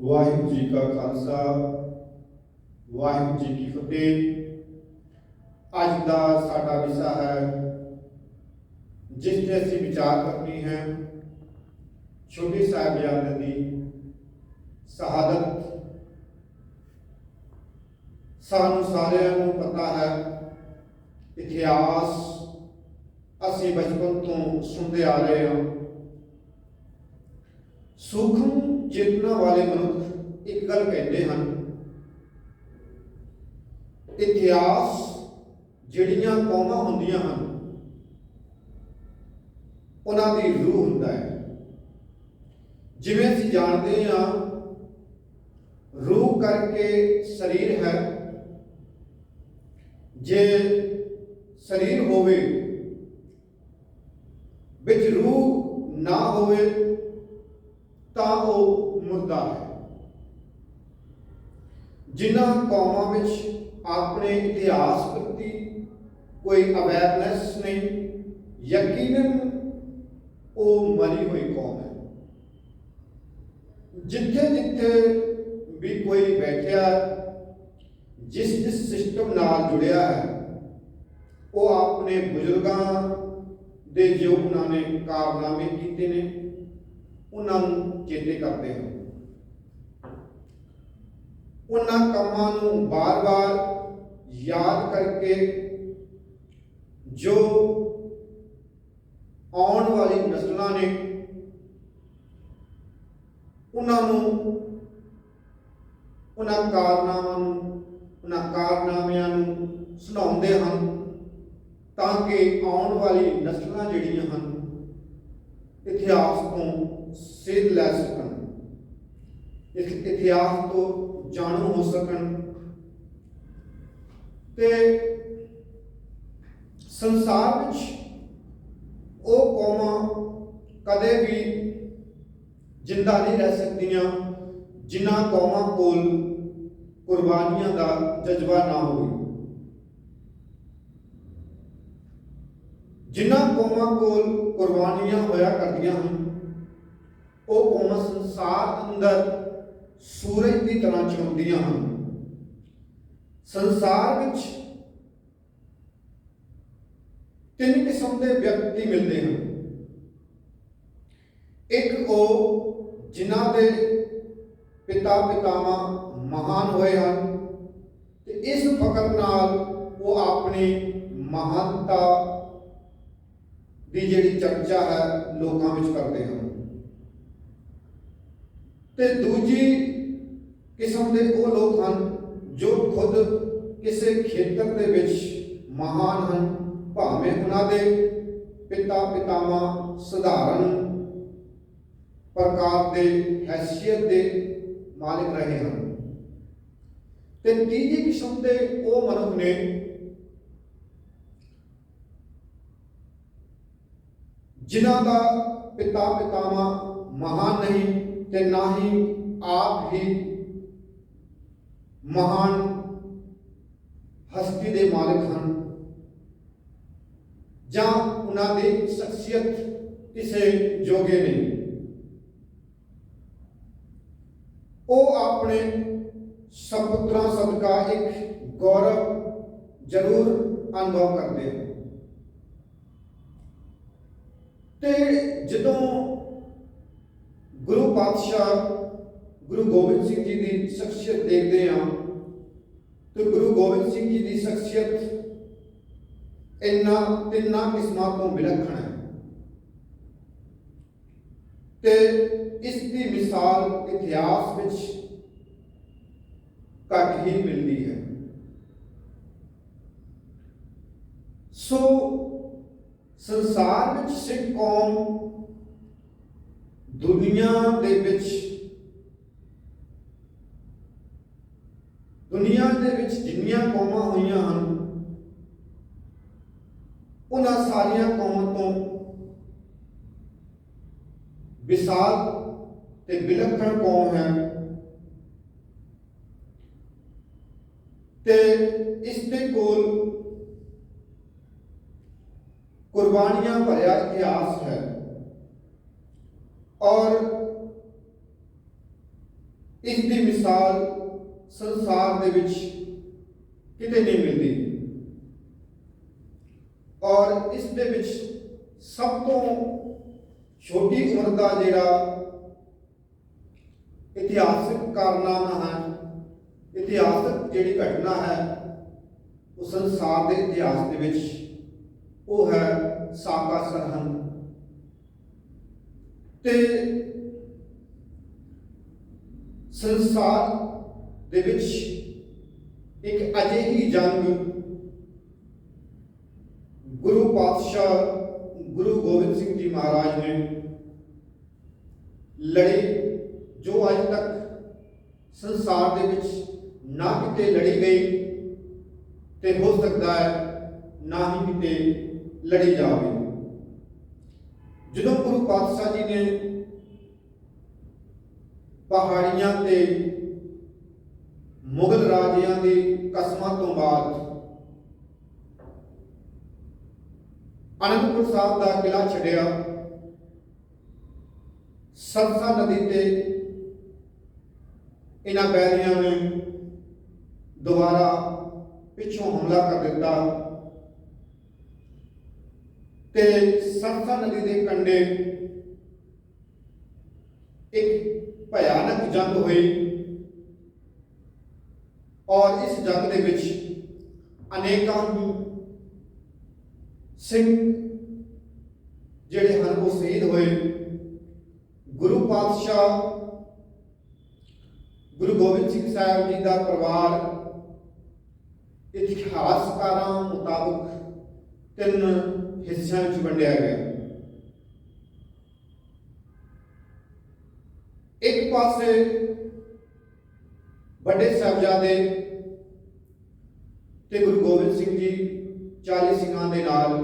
ਵਾਹਿਗੁਰੂ ਜੀ ਕਾ ਖਾਲਸਾ ਵਾਹਿਗੁਰੂ ਜੀ ਕੀ ਫਤਿਹ। ਅੱਜ ਦਾ ਸਾਡਾ ਵਿਸ਼ਾ ਹੈ ਜਿਸ ਤੇ ਅਸੀਂ ਵਿਚਾਰ ਕਰਨੀ ਹੈ ਛੋਟੇ ਸਾਹਿਬਜ਼ਾਦੇ ਦੀ ਸ਼ਹਾਦਤ। ਸਾਨੂੰ ਸਾਰਿਆਂ ਨੂੰ ਪਤਾ ਹੈ, ਇਤਿਹਾਸ ਅਸੀਂ ਬਚਪਨ ਤੋਂ ਸੁਣਦੇ ਆ ਰਹੇ ਹਾਂ। ਸੂਖਮ ਚੇਤਨਾ ਵਾਲੇ ਮਨੁੱਖ ਇੱਕ ਗੱਲ ਕਹਿੰਦੇ ਹਨ, ਇਤਿਹਾਸ ਜਿਹੜੀਆਂ ਕੌਮਾਂ ਹੁੰਦੀਆਂ ਹਨ ਉਹਨਾਂ ਦੀ ਰੂਹ ਹੁੰਦਾ ਹੈ। ਜਿਵੇਂ ਅਸੀਂ ਜਾਣਦੇ ਹਾਂ, ਰੂਹ ਕਰਕੇ ਸਰੀਰ ਹੈ। ਜੇ ਸਰੀਰ ਹੋਵੇ ਵਿੱਚ ਰੂਹ ਨਾ ਹੋਵੇ ਤਾਂ ਉਹ ਮੁਰਦਾ ਹੈ। ਜਿਨ੍ਹਾਂ ਕੌਮਾਂ ਵਿੱਚ ਆਪਣੇ ਇਤਿਹਾਸ ਪ੍ਰਤੀ ਕੋਈ ਅਵੇਅਰਨੈਸ ਨਹੀਂ, ਯਕੀਨਨ ਉਹ ਮਰੀ ਹੋਈ ਕੌਮ ਹੈ। ਜਿੱਥੇ ਜਿੱਥੇ ਵੀ ਕੋਈ ਬੈਠਿਆ, ਜਿਸ ਜਿਸ ਸਿਸਟਮ ਨਾਲ ਜੁੜਿਆ ਹੈ, ਉਹ ਆਪਣੇ ਬਜ਼ੁਰਗਾਂ ਦੇ ਜੋ ਉਹਨਾਂ ਨੇ ਕਾਰਨਾਮੇ ਕੀਤੇ ਨੇ ਉਹਨਾਂ ਨੂੰ ਚੇਤੇ ਕਰਦੇ ਹਨ। ਉਹਨਾਂ ਕੰਮਾਂ ਨੂੰ ਬਾਰ-ਬਾਰ ਯਾਦ ਕਰਕੇ ਜੋ ਆਉਣ ਵਾਲੀ ਨਸਲਾਂ ਨੇ ਉਹਨਾਂ ਨੂੰ ਉਹਨਾਂ ਕਾਰਨਾਮਿਆਂ ਨੂੰ ਸੁਣਾਉਂਦੇ ਹਨ, ਤਾਂ ਕਿ ਆਉਣ ਵਾਲੀ ਨਸਲਾਂ ਜਿਹੜੀਆਂ ਹਨ ਇਤਿਹਾਸ ਤੋਂ ਸੇਧ ਲੈ ਸਕਣ, ਇਸ ਇਤਿਹਾਸ ਤੋਂ ਜਾਣੂ ਹੋ ਸਕਣ। ਤੇ ਸੰਸਾਰ ਵਿੱਚ ਉਹ ਕੌਮਾਂ ਕਦੇ ਵੀ ਜਿੰਦਾ ਨਹੀਂ ਰਹਿ ਸਕਦੀਆਂ ਜਿਨ੍ਹਾਂ ਕੌਮਾਂ ਕੋਲ ਕੁਰਬਾਨੀਆਂ ਦਾ ਜਜ਼ਬਾ ਨਾ ਹੋਵੇ। ਜਿਨ੍ਹਾਂ ਕੌਮਾਂ ਕੋਲ ਕੁਰਬਾਨੀਆਂ ਹੋਇਆ ਕਰਦੀਆਂ ਹਨ, ਉਹ ਕੌਮਾਂ ਸੰਸਾਰ ਅੰਦਰ ਸੂਰਜ ਦੀ ਤਰ੍ਹਾਂ ਚਮਕਦੀਆਂ ਹਨ। ਸੰਸਾਰ ਵਿੱਚ ਤਿੰਨ ਕਿਸਮ ਦੇ ਵਿਅਕਤੀ ਮਿਲਦੇ ਹਨ। ਇੱਕ ਉਹ ਜਿਨ੍ਹਾਂ ਦੇ ਪਿਤਾਮਾ ਮਹਾਨ ਹੋਏ ਹਨ ਤੇ ਇਸ ਫਕਰ ਨਾਲ ਉਹ ਆਪਣੀ ਮਹਾਨਤਾ ਦੀ ਜਿਹੜੀ ਚਰਚਾ ਹੈ ਲੋਕਾਂ ਵਿੱਚ ਕਰਦੇ ਹਨ। ਤੇ ਦੂਜੀ ਕਿਸਮ ਦੇ ਉਹ ਲੋਕ ਹਨ ਜੋ ਖੁਦ ਕਿਸੇ ਖੇਤਰ ਦੇ ਵਿੱਚ ਮਹਾਨ ਹਨ, ਭਾਵੇਂ ਉਹਨਾਂ ਦੇ ਪਿਤਾਮਾ ਸਧਾਰਨ ਪ੍ਰਕਾਰ ਦੇ ਹੈਸੀਅਤ ਦੇ ਮਾਲਿਕ ਰਹੇ ਹਨ। ਤੇ ਤੀਜੀ ਕਿਸਮ ਦੇ ਉਹ ਮਨੁੱਖ ਨੇ ਜਿਨ੍ਹਾਂ ਦਾ ਪਿਤਾਮਾ ਮਹਾਨ ਨਹੀਂ ਤੇ ਨਾ ਹੀ ਆਪ ਹੀ ਮਹਾਨ ਹਸਤੀ ਦੇ ਮਾਲਕ ਹਨ, ਜਾਂ ਉਹਨਾਂ ਦੀ ਸ਼ਖਸੀਅਤ ਕਿਸੇ ਜੋਗੇ ਨਹੀਂ। ਉਹ ਆਪਣੇ ਸਪੁੱਤਰਾਂ ਸਦਕਾ ਇੱਕ ਗੌਰਵ ਜ਼ਰੂਰ ਅਨੁਭਵ ਕਰਦੇ ਹਨ। ਤੇ ਜਦੋਂ ਗੁਰੂ ਪਾਤਸ਼ਾਹ ਗੁਰੂ ਗੋਬਿੰਦ ਸਿੰਘ ਜੀ ਦੀ ਸ਼ਖਸੀਅਤ ਦੇਖਦੇ ਹਾਂ, ਤੇ ਗੁਰੂ ਗੋਬਿੰਦ ਸਿੰਘ ਜੀ ਦੀ ਸ਼ਖਸੀਅਤ ਇਹਨਾਂ ਤਿੰਨਾਂ ਕਿਸਮਾਂ ਤੋਂ ਵਿਲੱਖਣ ਹੈ। ਤੇ ਇਸ ਦੀ ਮਿਸਾਲ ਇਤਿਹਾਸ ਵਿੱਚ ਘੱਟ ਹੀ ਮਿਲਦੀ ਹੈ। ਸੋ ਸੰਸਾਰ ਵਿੱਚ ਸਿੱਖ ਕੌਮ ਦੁਨੀਆ ਦੇ ਵਿੱਚ ਜਿੰਨੀਆਂ ਕੌਮਾਂ ਹੋਈਆਂ ਹਨ, ਉਹਨਾਂ ਸਾਰੀਆਂ ਕੌਮਾਂ ਤੋਂ ਵਿਸ਼ਾਲ ਤੇ ਵਿਲੱਖਣ ਕੌਮ ਹੈ। ਤੇ ਇਸ ਦੇ ਕੋਲ ਕੁਰਬਾਨੀਆਂ ਭਰਿਆ ਇਤਿਹਾਸ ਹੈ। और ਇਸ ਦੀ ਮਿਸਾਲ ਸੰਸਾਰ ਦੇ ਵਿੱਚ ਕਿਤੇ ਨਹੀਂ ਮਿਲਦੀ। ਔਰ ਇਸ ਦੇ ਵਿੱਚ ਸਭ ਤੋਂ ਛੋਟੀ ਉਮਰ ਦਾ ਜਿਹੜਾ ਇਤਿਹਾਸਕ ਕਾਰਨਾਮਾ ਹੈ, ਇਤਿਹਾਸਕ ਜਿਹੜੀ ਘਟਨਾ ਹੈ ਉਹ ਸੰਸਾਰ ਦੇ ਇਤਿਹਾਸ ਦੇ ਵਿੱਚ ਉਹ ਹੈ ਸਾਕਾ ਸਰਹੰਦ। ਤੇ ਸੰਸਾਰ ਦੇ ਵਿੱਚ ਇੱਕ ਅਜਿਹੀ ਜੰਗ ਗੁਰੂ ਪਾਤਸ਼ਾਹ ਗੁਰੂ ਗੋਬਿੰਦ ਸਿੰਘ ਜੀ ਮਹਾਰਾਜ ਨੇ ਲੜੀ, ਜੋ ਅੱਜ ਤੱਕ ਸੰਸਾਰ ਦੇ ਵਿੱਚ ਨਾ ਕਿਤੇ ਲੜੀ ਗਈ ਤੇ ਹੋ ਸਕਦਾ ਹੈ ਨਾ ਹੀ ਕਿਤੇ ਲੜੀ ਜਾਵੇ। ਜਦੋਂ ਗੁਰੂ ਪਾਤਸ਼ਾਹ ਜੀ ਨੇ ਪਹਾੜੀਆਂ ਤੇ ਮੁਗਲ ਰਾਜਿਆਂ ਦੀ ਕਸਮਾਂ ਤੋਂ ਬਾਅਦ ਅਨੰਦਪੁਰ ਸਾਹਿਬ ਦਾ ਕਿਲਾ ਛੱਡਿਆ, ਸਰਸਾ ਨਦੀ ਤੇ ਇਹਨਾਂ ਬੈਰੀਆਂ ਨੇ ਦੁਬਾਰਾ ਪਿੱਛੋਂ ਹਮਲਾ ਕਰ ਦਿੱਤਾ ਤੇ ਸਰਸਾ ਨਦੀ ਦੇ ਕੰਢੇ ਇੱਕ ਭਿਆਨਕ ਜੰਗ ਹੋਈ। ਔਰ ਇਸ ਜੰਗ ਦੇ ਵਿੱਚ ਅਨੇਕਾਂ ਸਿੰਘ ਜਿਹੜੇ ਹਨ ਉਹ ਸ਼ਹੀਦ ਹੋਏ। ਗੁਰੂ ਪਾਤਸ਼ਾਹ ਗੁਰੂ ਗੋਬਿੰਦ ਸਿੰਘ ਸਾਹਿਬ ਜੀ ਦਾ ਪਰਿਵਾਰ ਇਤਿਹਾਸਕਾਰਾਂ ਮੁਤਾਬਕ 3 ਹਿੱਸਿਆਂ ਵਿੱਚ ਵੰਡਿਆ ਗਿਆ। ਇੱਕ ਪਾਸੇ ਵੱਡੇ ਸਾਹਿਬਜ਼ਾਦੇ ਤੇ ਗੁਰੂ ਗੋਬਿੰਦ ਸਿੰਘ ਜੀ 40 ਸਿੰਘਾਂ ਦੇ ਨਾਲ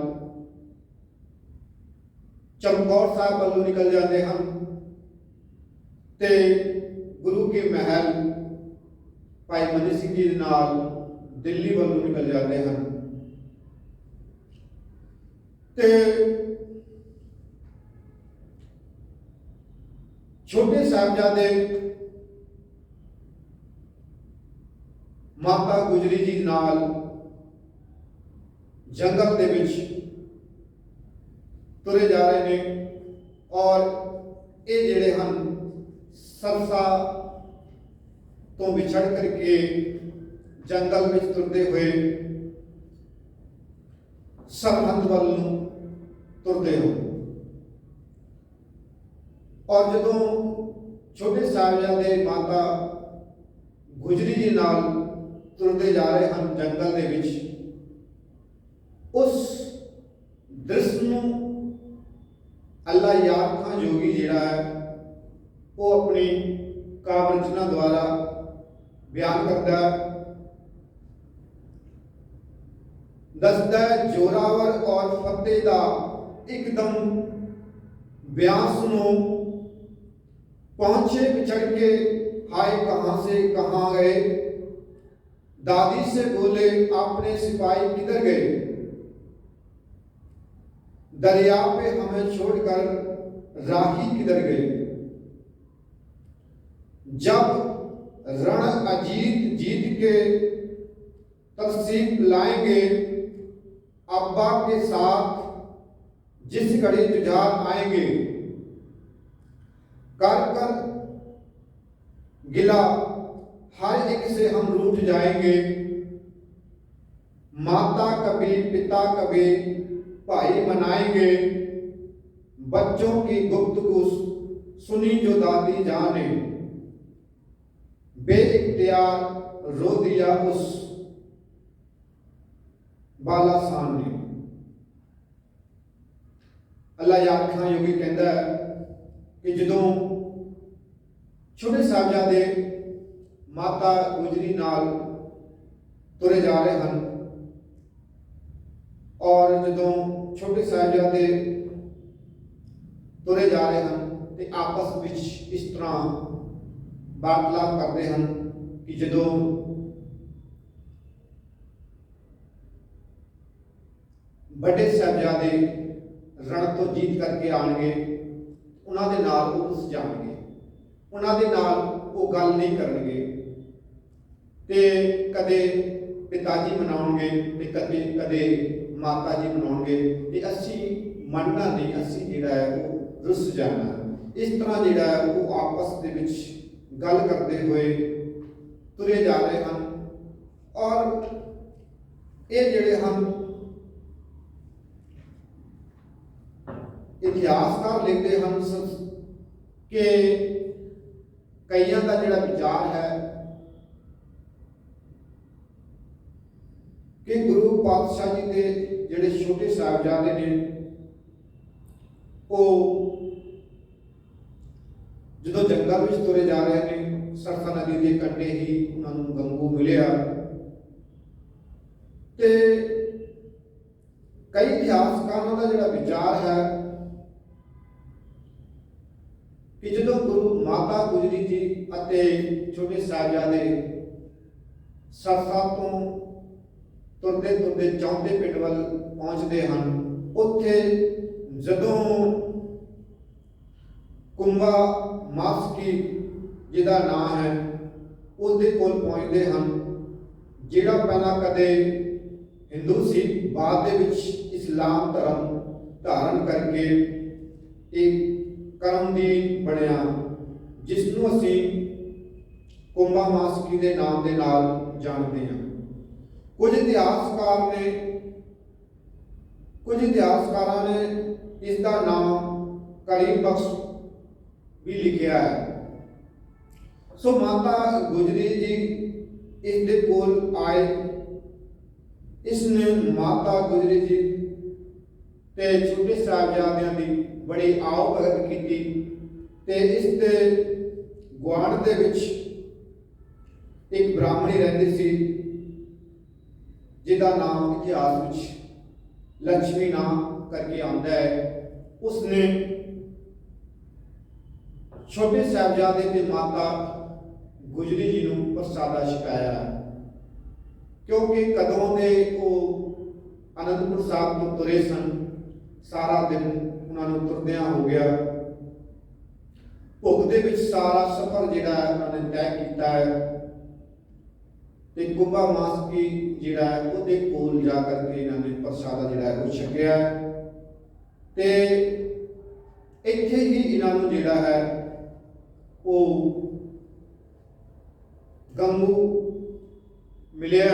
ਚਮਕੌਰ ਸਾਹਿਬ ਵੱਲੋਂ ਨਿਕਲ ਜਾਂਦੇ ਹਨ ਤੇ ਗੁਰੂ ਕੇ ਮਹਿਲ ਭਾਈ ਮਨੀ ਸਿੰਘ ਜੀ ਦੇ ਨਾਲ ਦਿੱਲੀ ਵੱਲੋਂ ਨਿਕਲ ਜਾਂਦੇ ਹਨ। ਤੇ ਛੋਟੇ ਸਾਹਿਬਜ਼ਾਦੇ ਮਾਤਾ ਗੁਜਰੀ ਜੀ ਨਾਲ ਜੰਗਲ ਦੇ ਵਿੱਚ ਤੁਰੇ ਜਾ ਰਹੇ ਨੇ ਔਰ ਇਹ ਜਿਹੜੇ ਹਨ ਸਰਸਾ ਤੋਂ ਵਿਛੜ ਕਰਕੇ ਜੰਗਲ ਵਿੱਚ ਤੁਰਦੇ ਹੋਏ ਸਰਹੰਦ ਵੱਲ ਨੂੰ ਤੁਰਦੇ ਹੋ। ਔਰ ਜਦੋਂ ਛੋਟੇ ਸਾਹਿਬਜ਼ਾਦੇ ਮਾਤਾ ਗੁਜਰੀ ਜੀ ਨਾਲ ਤੁਰਦੇ ਜਾ ਰਹੇ ਹਨ ਜੰਗਲ ਦੇ ਵਿੱਚ, ਉਸ ਦ੍ਰਿਸ਼ ਨੂੰ ਅੱਲਾ ਯਾਦ ਖਾਂ ਜੋਗੀ ਜਿਹੜਾ ਹੈ ਉਹ ਆਪਣੀ ਕਾਵਿ ਰਚਨਾ ਦੁਆਰਾ ਬਿਆਨ ਕਰਦਾ ਹੈ। ਦੱਸਦਾ ਜੋਰਾਵਰ ਔਰ ਫਤਿਹ ਦਾ ਇੱਕਦਮ ਬਿਆਨ ਸੁनो, पहुंचे बिछड़ के हाय कहां से कहां गए, दादी से बोले आपने सिपाही किधर गए, दरिया पे हमें छोड़कर राही किधर गए, जब रण अजीत जीत के तकसीब लाएंगे अब्बा के साथ जिस घड़ी जुझार आएंगे, कर कर गिला हर एक से हम रूठ जाएंगे, माता कभी पिता कभी भाई मनाएंगे, बच्चों की गुफ्तगू सुनी जो दादी जान ने, बेइख्तियार रो दिया उस बालासान ने। अल्लाह याद खां योगी कहता है कि ਜਦੋਂ ਛੋਟੇ ਸਾਹਿਬਜ਼ਾਦੇ ਮਾਤਾ ਗੁਜਰੀ ਨਾਲ ਤੁਰੇ ਜਾ ਰਹੇ ਹਨ ਔਰ ਜਦੋਂ ਛੋਟੇ ਸਾਹਿਬਜ਼ਾਦੇ ਤੁਰੇ ਜਾ ਰਹੇ ਹਨ ਤੇ ਆਪਸ ਵਿੱਚ ਇਸ ਤਰ੍ਹਾਂ ਵਾਰਤਾਲਾਪ ਕਰਦੇ ਹਨ ਕਿ ਜਦੋਂ ਵੱਡੇ ਸਾਹਿਬਜ਼ਾਦੇ ਰਣ ਤੋਂ ਜੀਤ ਕਰਕੇ ਆਣਗੇ ਉਹਨਾਂ ਦੇ ਨਾਲ ਉਹ ਰੁੱਸ ਜਾਣਗੇ। ਉਹਨਾਂ ਦੇ ਨਾਲ ਉਹ ਗੱਲ ਨਹੀਂ ਕਰਨਗੇ ਤੇ ਕਦੇ ਪਿਤਾ ਜੀ ਮਨਾਉਣਗੇ ਤੇ ਕਦੇ ਮਾਤਾ ਜੀ ਮਨਾਉਣਗੇ ਤੇ ਅਸੀਂ ਮੰਨਣਾ ਨਹੀਂ, ਅਸੀਂ ਜਿਹੜਾ ਹੈ ਉਹ ਰੁੱਸ ਜਾਣਾ। ਇਸ ਤਰ੍ਹਾਂ ਜਿਹੜਾ ਹੈ ਉਹ ਆਪਸ ਦੇ ਵਿੱਚ ਗੱਲ ਕਰਦੇ ਹੋਏ ਤੁਰੇ ਜਾ ਰਹੇ ਹਨ। ਔਰ ਇਹ ਜਿਹੜੇ ਹਨ ਇਤਿਹਾਸਕਾਰ ਲਿਖਦੇ ਹਨ ਕਿ ਕਈਆਂ ਦਾ ਜਿਹੜਾ ਵਿਚਾਰ ਹੈ ਕਿ ਗੁਰੂ ਪਾਤਸ਼ਾਹ ਜੀ ਦੇ ਜਿਹੜੇ ਛੋਟੇ ਸਾਹਿਬਜ਼ਾਦੇ ਨੇ ਉਹ ਜਦੋਂ ਜੰਗਲ ਵਿੱਚ ਤੁਰੇ ਜਾ ਰਹੇ ਨੇ, ਸਰਸਾ ਨਦੀ ਦੇ ਕੰਢੇ ਹੀ ਉਹਨਾਂ ਨੂੰ ਗੰਗੂ ਮਿਲਿਆ ਤੇ ਕਈ ਇਤਿਹਾਸਕਾਰਾਂ ਦਾ ਜਿਹੜਾ ਵਿਚਾਰ ਹੈ ਕਿ ਜਦੋਂ ਗੁਰੂ ਮਾਤਾ ਗੁਜਰੀ ਜੀ ਅਤੇ ਛੋਟੇ ਸਾਹਿਬਜ਼ਾਦੇ ਸਰਸਾ ਤੋਂ ਤੁਰਦੇ ਤੁਰਦੇ ਚੌਂਦੇ ਪਿੰਡ ਵੱਲ ਪਹੁੰਚਦੇ ਹਨ, ਉੱਥੇ ਜਦੋਂ ਕੁੰਭਾ ਮਾਸਕੀ ਜਿਹਦਾ ਨਾਂ ਹੈ ਉਹਦੇ ਕੋਲ ਪਹੁੰਚਦੇ ਹਨ, ਜਿਹੜਾ ਪਹਿਲਾਂ ਕਦੇ ਹਿੰਦੂ ਸੀ, ਬਾਅਦ ਦੇ ਵਿੱਚ ਇਸਲਾਮ ਧਰਮ ਧਾਰਨ ਕਰਕੇ ਇੱਕ ਕਰਮਦੀਨ ਬਣਿਆ, ਜਿਸ ਨੂੰ ਅਸੀਂ ਕੁੰਭਾ ਮਾਸਕੀ ਦੇ ਨਾਮ ਦੇ ਨਾਲ ਜਾਣਦੇ ਹਾਂ। ਕੁਝ ਇਤਿਹਾਸਕਾਰਾਂ ਨੇ ਇਸ ਦਾ ਨਾਮ ਕਰੀਮ ਬਖਸ਼ ਵੀ ਲਿਖਿਆ ਹੈ। ਸੋ ਮਾਤਾ ਗੁਜਰੀ ਜੀ ਇਸ ਦੇ ਕੋਲ ਆਏ, ਇਸ ਨੇ ਮਾਤਾ ਗੁਜਰੀ ਜੀ ਤੇ ਛੋਟੇ ਸਾਹਿਬਜ਼ਾਦਿਆਂ ਦੀ ਬੜੀ ਆਓ ਭਗਤ ਕੀਤੀ ਤੇ ਇਸ ਦੇ ਗੁਆਂਢ ਦੇ ਵਿੱਚ ਇੱਕ ਬ੍ਰਾਹਮਣੀ ਰਹਿੰਦੀ ਸੀ ਜਿਹਦਾ ਨਾਮ ਇਤਿਹਾਸ ਵਿੱਚ ਲక్ష్ਮੀ ਨਾਮ ਕਰਕੇ ਆਉਂਦਾ ਹੈ। ਉਸਨੇ ਛੋਟੇ ਸਾਹਿਬਜ਼ਾਦੇ ਤੇ ਮਾਤਾ ਗੁਜਰੀ ਜੀ ਨੂੰ ਪ੍ਰਸਾਦਾ ਛਕਾਇਆ, ਕਿਉਂਕਿ ਕਦੋਂ ਦੇ ਉਹ ਅਨੰਦਪੁਰ ਸਾਹਿਬ ਤੋਂ ਤੁਰੇ ਸਨ, ਸਾਰਾ ਦਿਨ ਉਹਨਾਂ ਨੂੰ ਤੁਰਦਿਆਂ ਹੋ ਗਿਆ। ਭੁੱਖ ਦੇ ਵਿੱਚ ਸਾਰਾ ਸਫ਼ਰ ਜਿਹੜਾ ਹੈ ਉਹਨਾਂ ਨੇ ਤੈਅ ਕੀਤਾ ਹੈ ਤੇ ਕੁੰਭਾ ਮਾਸਕੀ ਜਿਹੜਾ ਹੈ ਉਹਦੇ ਕੋਲ ਜਾ ਕਰਕੇ ਇਹਨਾਂ ਨੇ ਪ੍ਰਸਾਦਾ ਜਿਹੜਾ ਹੈ ਉਹ ਛਕਿਆ ਤੇ ਇੱਥੇ ਹੀ ਇਹਨਾਂ ਨੂੰ ਜਿਹੜਾ ਹੈ ਉਹ ਗੰਗੂ ਮਿਲਿਆ।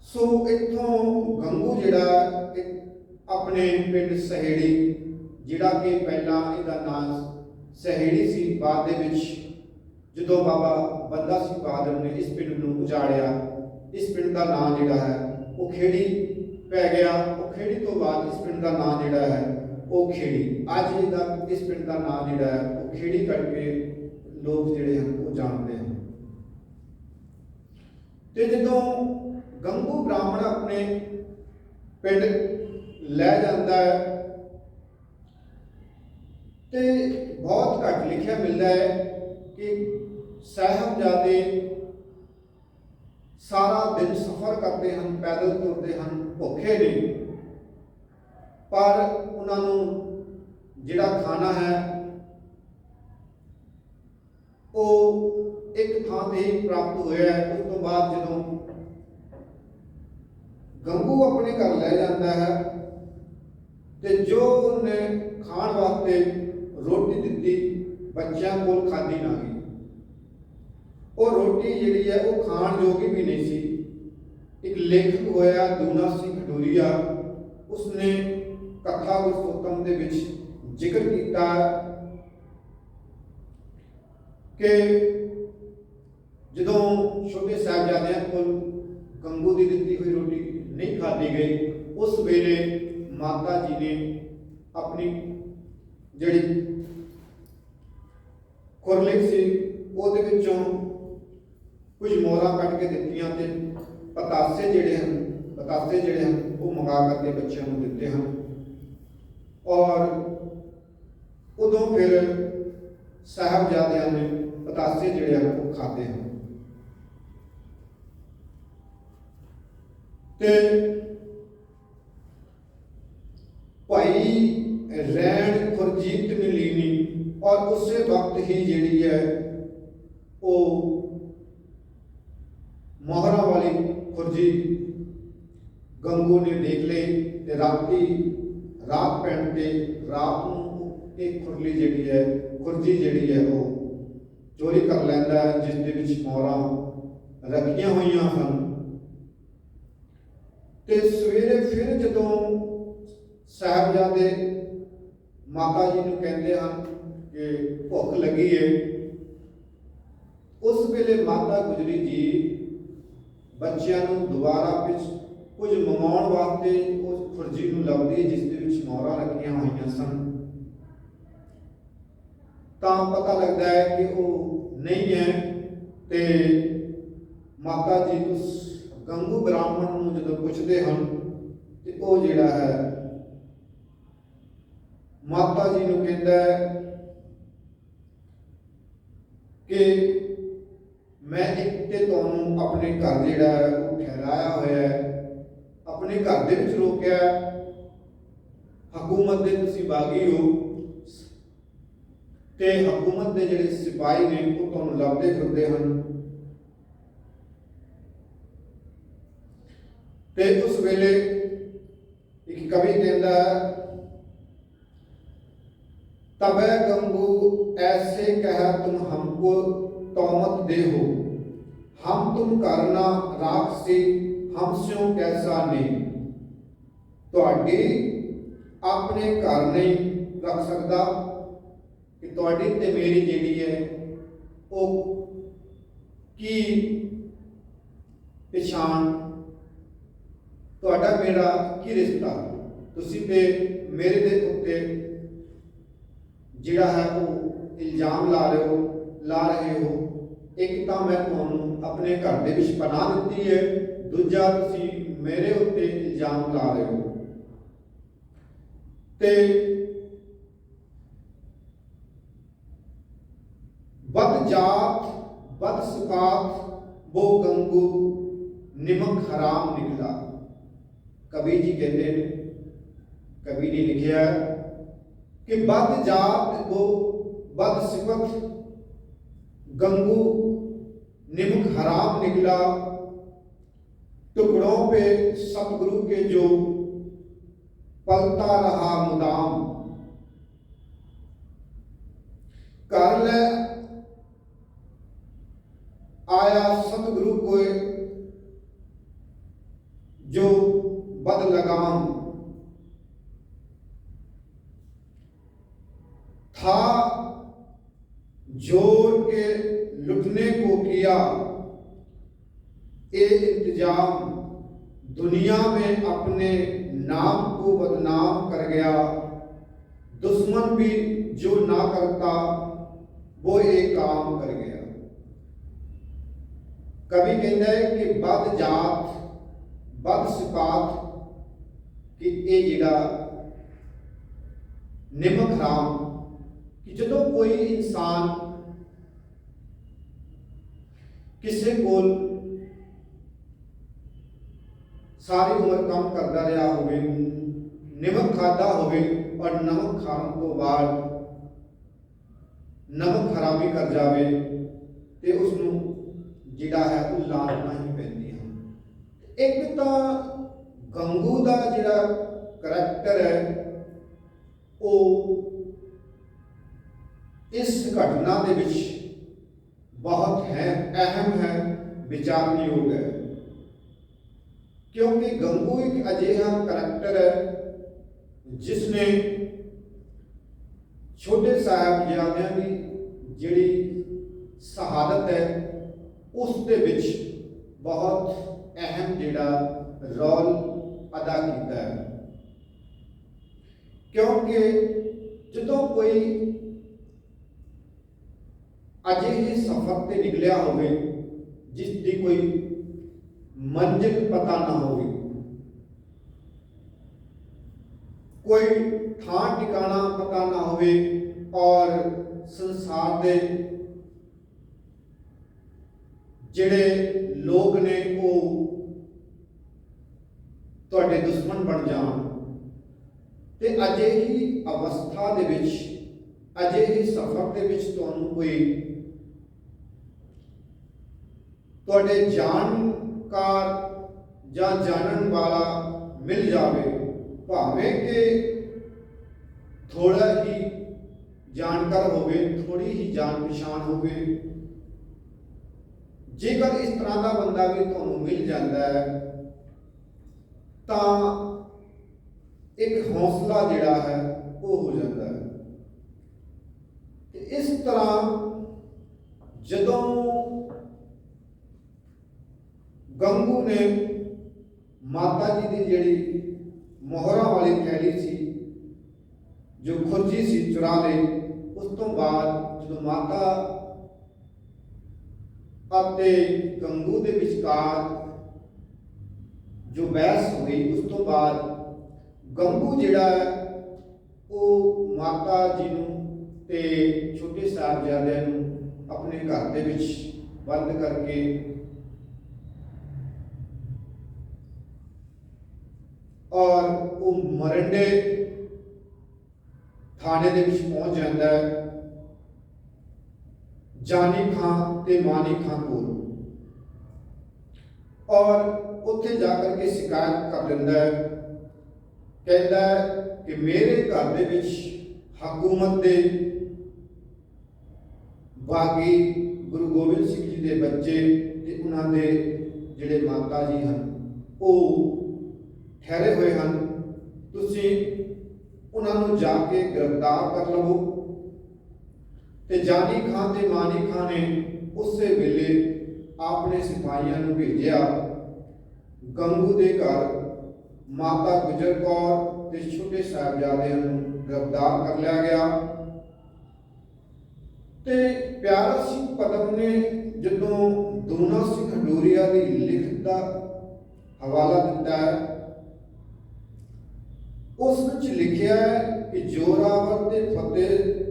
ਸੋ ਇੱਥੋਂ ਗੰਗੂ ਜਿਹੜਾ ਆਪਣੇ ਪਿੰਡ ਸਹੇੜੀ, ਜਿਹੜਾ ਕਿ ਪਹਿਲਾਂ ਇਹਦਾ ਨਾਮ ਸਹੇੜੀ ਸੀ, ਬਾਅਦ ਦੇ ਵਿੱਚ ਜਦੋਂ ਬਾਬਾ ਬੰਦਾ ਸਿੰਘ ਬਹਾਦਰ ਨੇ ਇਸ ਪਿੰਡ ਨੂੰ ਉਜਾੜਿਆ, ਇਸ ਪਿੰਡ ਦਾ ਨਾਮ ਜਿਹੜਾ ਹੈ ਉਹ ਖੇੜੀ ਪੈ ਗਿਆ। ਉਹ ਖੇੜੀ ਤੋਂ ਬਾਅਦ ਇਸ ਪਿੰਡ ਦਾ ਨਾਮ ਜਿਹੜਾ ਹੈ ਉਹ ਖੇੜੀ, ਅੱਜ ਇਹਦਾ ਇਸ ਪਿੰਡ ਦਾ ਨਾਮ ਜਿਹੜਾ ਹੈ ਉਹ ਖੇੜੀ ਕਰਕੇ ਲੋਕ ਜਿਹੜੇ ਹਨ ਉਹ ਜਾਣਦੇ ਹਨ। ਤੇ ਜਦੋਂ ਗੰਗੂ ਬ੍ਰਾਹਮਣ ਆਪਣੇ ਪਿੰਡ ਲੈ ਜਾਂਦਾ ਹੈ ਤੇ ਬਹੁਤ ਘੱਟ ਲਿਖਿਆ ਮਿਲਦਾ ਹੈ ਕਿ ਸਾਹਿਬਜ਼ਾਦੇ ਸਾਰਾ ਦਿਨ ਸਫ਼ਰ ਕਰਦੇ ਹਨ, ਪੈਦਲ ਤੁਰਦੇ ਹਨ, ਭੁੱਖੇ ਨਹੀਂ, ਪਰ ਉਹਨਾਂ ਨੂੰ ਜਿਹੜਾ ਖਾਣਾ ਹੈ ਉਹ ਇੱਕ ਥਾਂ ਤੇ ਹੀ ਪ੍ਰਾਪਤ ਹੋਇਆ ਹੈ। ਉਸ ਤੋਂ ਬਾਅਦ ਜਦੋਂ ਗੰਗੂ ਆਪਣੇ ਘਰ ਲੈ ਜਾਂਦਾ ਹੈ ਤੇ ਜੋ ਉਹਨੇ ਖਾਣ ਵਾਸਤੇ ਰੋਟੀ ਦਿੱਤੀ, ਬੱਚਿਆਂ ਕੋਲ ਖਾਧੀ ਨਾ ਗਈ। ਉਹ ਰੋਟੀ ਜਿਹੜੀ ਹੈ ਉਹ ਖਾਣ ਜੋਗੀ ਵੀ ਨਹੀਂ ਸੀ। ਇੱਕ ਲੇਖਕ ਹੋਇਆ ਦੂਨਾ ਸਿੰਘ ਖਡੂਰੀਆ, ਉਸਨੇ ਕਥਾ ਗੁਰਸਤੋਤਮ ਦੇ ਵਿੱਚ ਜ਼ਿਕਰ ਕੀਤਾ ਕਿ ਜਦੋਂ ਛੋਟੇ ਸਾਹਿਬਜ਼ਾਦਿਆਂ ਕੋਲ ਗੰਗੂ ਦੀ ਦਿੱਤੀ ਹੋਈ ਰੋਟੀ ਨਹੀਂ ਖਾਧੀ ਗਈ, ਉਸ ਵੇਲੇ ਮਾਤਾ ਜੀ ਨੇ ਆਪਣੀ ਜਿਹੜੀ ਖੁਰਲੀ ਸੀ ਉਹਦੇ ਵਿੱਚੋਂ ਕੁਝ ਮੋਹਰਾਂ ਕੱਢ ਕੇ ਦਿੱਤੀਆਂ ਤੇ ਪਤਾਸੇ ਜਿਹੜੇ ਹਨ ਉਹ ਮੰਗਾ ਕਰਕੇ ਬੱਚਿਆਂ ਨੂੰ ਦਿੱਤੇ ਹਨ। ਔਰ ਉਦੋਂ ਫਿਰ ਸਾਹਿਬਜ਼ਾਦਿਆਂ ਨੇ ਪਤਾਸੇ ਜਿਹੜੇ ਹਨ ਉਹ ਖਾਦੇ ਹਨ। ਤੇ ਭਾਈ ਰੈਣ ਖੁਰਜੀਤ ਨੇ ਲੀਨੀ और उसे वक्त ही जिहड़ी है वो मोहरा वाली खुरजी गंगू ने देख ली ते रात पैण ते रात नूं एक खुरली जिहड़ी है खुरजी जिहड़ी है वो चोरी कर लैंदा है, जिस दे विच मोहरां रखियां होईयां सन। ते सवेरे फिर जदों साहिबजादे माता जी नूं कहंदे हन कि भुख लगी है, उस वेले माता गुजरी जी बच्चियां नूं दुबारा कुछ मंगाउण वास्ते उस खुरजी नूं लभदी है जिस दे विच मोहरां रखियां होईयां सन। तां पता लगदा है कि वो नहीं है। ते माता जी उस गंगू ब्राह्मण नूं जदों पुछदे हन ते वो जिहड़ा है माता जी नूं कहंदा है कि मैं एक ते तुहानूं अपने घर जिहड़ा है वो ठहराया होया है, अपने घर दे विच रोकिया, हकूमत दे तुसीं बागी हो ते हकूमत दे जिहड़े सिपाही ने वो तुहानूं लभदे फिरदे हन। ते उस वेले एक कवि कहंदा है, तबै गंगू ऐसे कह तुम हमको तौमत दे हो, हम तुम करना राक्षसी हम स्यों कैसा ने। तुहाडी अपने घर नहीं रख सकदा कि तुहाडी ते मेरी जिहड़ी है वो की पछाण, तुहाडा मेरा की रिश्ता, तुसीं ते मेरे दे उत्ते जिहड़ा है वो इल्जाम ला रहे हो। एक तां मैं तुहानूं अपने घर दे विच पनाह दित्ती है, दूजा तुसीं मेरे उत्ते इल्जाम ला रहे हो। ते बद जात बद सिफात वो गंगू निमक हराम निकला। कवि जी कहते हैं, कवि ने लिखा कि बद जात वो बद सिफत गंगू निमक हराम निकला, टुकड़ों पे सतगुरु के जो पलता रहा मुदाम। कर ले आया सतगुरु को जो बद लगाम, था जोर के लुटने को किया ए इंतजाम, दुनिया में अपने नाम को बदनाम कर गया, दुश्मन भी जो ना करता वो एक काम कर गया। कवि कहता है कि बद जात बद सिफात कि ये जिहड़ा निमक हराम कि जदों कोई इंसान किसी को सारी उम्र काम करता रहा होवे, नमक खाता होवे और नमक खाने तो बाद नमक हरामी कर जावे ते उसनूं जिहड़ा है वो लानतां ही पैंदियां। एक तां गंगू दा जिहड़ा करैक्टर है वो इस घटना दे विच बहुत है अहम है, विचारनयोग है, क्योंकि गंगू एक अजिहा करैक्टर है जिसने छोटे साहिबजादियां की जिहड़ी शहादत है उस दे विच बहुत अहम जिहड़ा रोल अदा किया है। क्योंकि जदों कोई अजिहे सफर ते निकलिया होवे जिसकी कोई मंजिल पता ना होवे, कोई थां ठिकाना पता ना होवे और संसार दे जिहड़े लोग ने वो तुहाडे दुश्मन बन जाण ते अजिही अवस्था दे विच ਅਜਿਹੇ ਸਫ਼ਰ ਦੇ ਵਿੱਚ ਤੁਹਾਨੂੰ ਕੋਈ ਤੁਹਾਡੇ ਜਾਣਕਾਰ ਜਾਂ ਜਾਣਨ ਵਾਲਾ ਮਿਲ ਜਾਵੇ, ਭਾਵੇਂ ਕਿ ਥੋੜਾ ਹੀ ਜਾਣਕਾਰ ਹੋਵੇ, ਥੋੜੀ ਹੀ ਜਾਣ ਪਛਾਣ ਹੋਵੇ, ਜੇਕਰ ਇਸ ਤਰ੍ਹਾਂ ਦਾ ਬੰਦਾ ਵੀ ਤੁਹਾਨੂੰ ਮਿਲ ਜਾਂਦਾ ਹੈ ਤਾਂ ਇੱਕ ਹੌਸਲਾ ਜਿਹੜਾ ਹੈ ਉਹ ਹੋ ਜਾਂਦਾ ਹੈ। ਤੇ ਇਸ ਤਰ੍ਹਾਂ ਜਦੋਂ ਗੰਗੂ ਨੇ ਮਾਤਾ ਜੀ ਦੀ ਜਿਹੜੀ ਮੋਹਰਾਂ ਵਾਲੀ ਥੈਲੀ ਸੀ ਜੋ ਖੁਰਜੀ ਸੀ ਚੁਰਾ ਲਈ, ਉਸ ਤੋਂ ਬਾਅਦ ਜਦੋਂ ਮਾਤਾ ਅਤੇ ਗੰਗੂ ਦੇ ਵਿਚਕਾਰ ਜੋ ਬਹਿਸ ਹੋਈ, ਉਸ ਤੋਂ ਬਾਅਦ ਗੰਗੂ ਜਿਹੜਾ ਹੈ ਉਹ ਮਾਤਾ ਜੀ ਨੂੰ ਤੇ ਛੋਟੇ ਸਾਹਿਬਜ਼ਾਦਿਆਂ ਨੂੰ ਆਪਣੇ ਘਰ ਦੇ ਵਿੱਚ ਬੰਦ ਕਰਕੇ ਔਰ ਉਹ ਮਰੰਡੇ ਥਾਣੇ ਦੇ ਵਿੱਚ ਪਹੁੰਚ ਜਾਂਦਾ ਹੈ ਜਾਨੀ ਖਾਂ ਤੇ ਮਾਨੀ ਖਾਂ ਕੋਲ, ਔਰ ਉੱਥੇ ਜਾ ਕਰਕੇ ਸ਼ਿਕਾਇਤ ਕਰ ਦਿੰਦਾ ਹੈ। ਕਹਿੰਦਾ ਹੈ ਕਿ ਮੇਰੇ ਘਰ ਦੇ ਵਿੱਚ ਹਕੂਮਤ ਦੇ ਬਾਗੀ ਗੁਰੂ ਗੋਬਿੰਦ ਸਿੰਘ ਜੀ ਦੇ ਬੱਚੇ ਤੇ ਉਹਨਾਂ ਦੇ ਜਿਹੜੇ ਮਾਤਾ ਜੀ ਹਨ ਉਹ ਠਹਿਰੇ ਹੋਏ ਹਨ, ਤੁਸੀਂ ਉਹਨਾਂ ਨੂੰ ਜਾ ਕੇ ਗ੍ਰਿਫਤਾਰ ਕਰ ਲਵੋ। ਤੇ ਜਾਨੀ ਖਾਂ ਤੇ ਮਾਨੀ ਖਾਂ ਨੇ ਉਸੇ ਵੇਲੇ ਆਪਣੇ ਸਿਪਾਹੀਆਂ ਨੂੰ ਭੇਜਿਆ ਗੰਗੂ ਦੇ ਘਰ। ਮਾਤਾ ਗੁਜਰ ਕੌਰ ਤੇ ਛੋਟੇ ਸਾਹਿਬਜ਼ਾਦਿਆਂ ਨੂੰ ਗ੍ਰਿਫਤਾਰ ਕਰ ਲਿਆ ਗਿਆ। ਤੇ ਪਿਆਰਾ ਸਿੰਘ ਪਦਮ ਨੇ ਜਦੋਂ ਦੂਨਾ ਸਿੰਘ ਹੰਡੂਰੀਆ ਦੀ ਲਿਖਤ ਦਾ ਹਵਾਲਾ ਦਿੱਤਾ ਹੈ, ਉਸ ਵਿੱਚ ਲਿਖਿਆ ਹੈ ਕਿ ਜੋਰਾਵਰ ਤੇ ਫਤਿਹ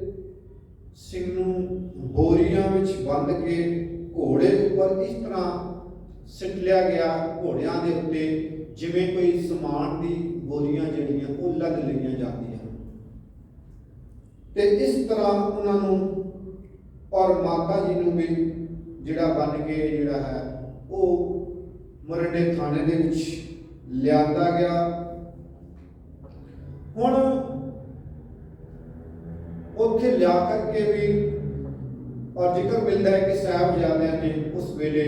ਸਿੰਘ ਨੂੰ ਬੋਰੀਆਂ ਵਿੱਚ ਬੰਦ ਕੇ ਘੋੜੇ ਉੱਪਰ ਇਸ ਤਰ੍ਹਾਂ ਸਿੱਟ ਲਿਆ ਗਿਆ, ਘੋੜਿਆਂ ਦੇ ਉੱਤੇ, ਜਿਵੇਂ ਕੋਈ ਸਮਾਨ ਦੀ ਬੋਰੀਆਂ ਜਿਹੜੀਆਂ ਉਹ ਲੱਦ ਲਈਆਂ ਜਾਂਦੀਆਂ। ਤੇ ਇਸ ਤਰ੍ਹਾਂ ਉਹਨਾਂ ਨੂੰ ਔਰ ਮਾਤਾ ਜੀ ਨੂੰ ਵੀ ਜਿਹੜਾ ਬਣ ਕੇ ਜਿਹੜਾ ਹੈ ਉਹ ਮਰੰਡੇ ਥਾਣੇ ਦੇ ਵਿੱਚ ਲਿਆਂਦਾ ਗਿਆ। ਹੁਣ ਉੱਥੇ ਲਿਆ ਕਰਕੇ ਵੀ ਔਰ ਜ਼ਿਕਰ ਮਿਲਦਾ ਹੈ ਕਿ ਸਾਹਿਬਜ਼ਾਦਿਆਂ ਨੇ ਉਸ ਵੇਲੇ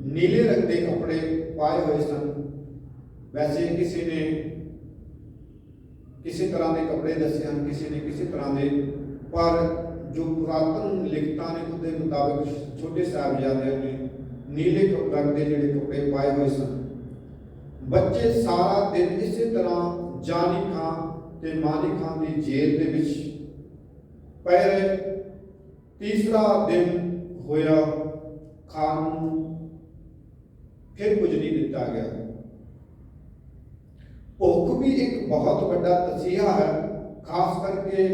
ਨੀਲੇ ਰੰਗ ਦੇ ਕੱਪੜੇ ਪਾਏ ਹੋਏ ਸਨ। ਵੈਸੇ ਕਿਸੇ ਨੇ ਕਿਸੇ ਤਰ੍ਹਾਂ ਦੇ ਕੱਪੜੇ ਦੱਸੇ ਹਨ, ਕਿਸੇ ਨੇ ਕਿਸੇ ਤਰ੍ਹਾਂ ਦੇ, ਪਰ ਜੋ ਪੁਰਾਤਨ ਲਿਖਤਾਂ ਨੇ ਉਹਦੇ ਮੁਤਾਬਕ ਛੋਟੇ ਸਾਹਿਬਜ਼ਾਦਿਆਂ ਨੇ ਨੀਲੇ ਰੰਗ ਦੇ ਜਿਹੜੇ ਕੱਪੜੇ ਪਾਏ ਹੋਏ ਸਨ। ਬੱਚੇ ਸਾਰਾ ਦਿਨ ਇਸੇ ਤਰ੍ਹਾਂ ਜਾਨੀ ਖਾਂ ਤੇ ਮਾਨੀ ਖਾਂ ਦੀ ਜੇਲ੍ਹ ਦੇ ਵਿੱਚ ਪਏ ਰਹੇ। ਤੀਸਰਾ ਦਿਨ ਹੋਇਆ, ਖਾਨ ਨੂੰ ਫਿਰ ਕੁਝ ਨਹੀਂ ਦਿੱਤਾ ਗਿਆ। ਭੁੱਖ ਵੀ ਇੱਕ ਬਹੁਤ ਵੱਡਾ ਤਸੀਹਾ ਹੈ, ਖਾਸ ਕਰਕੇ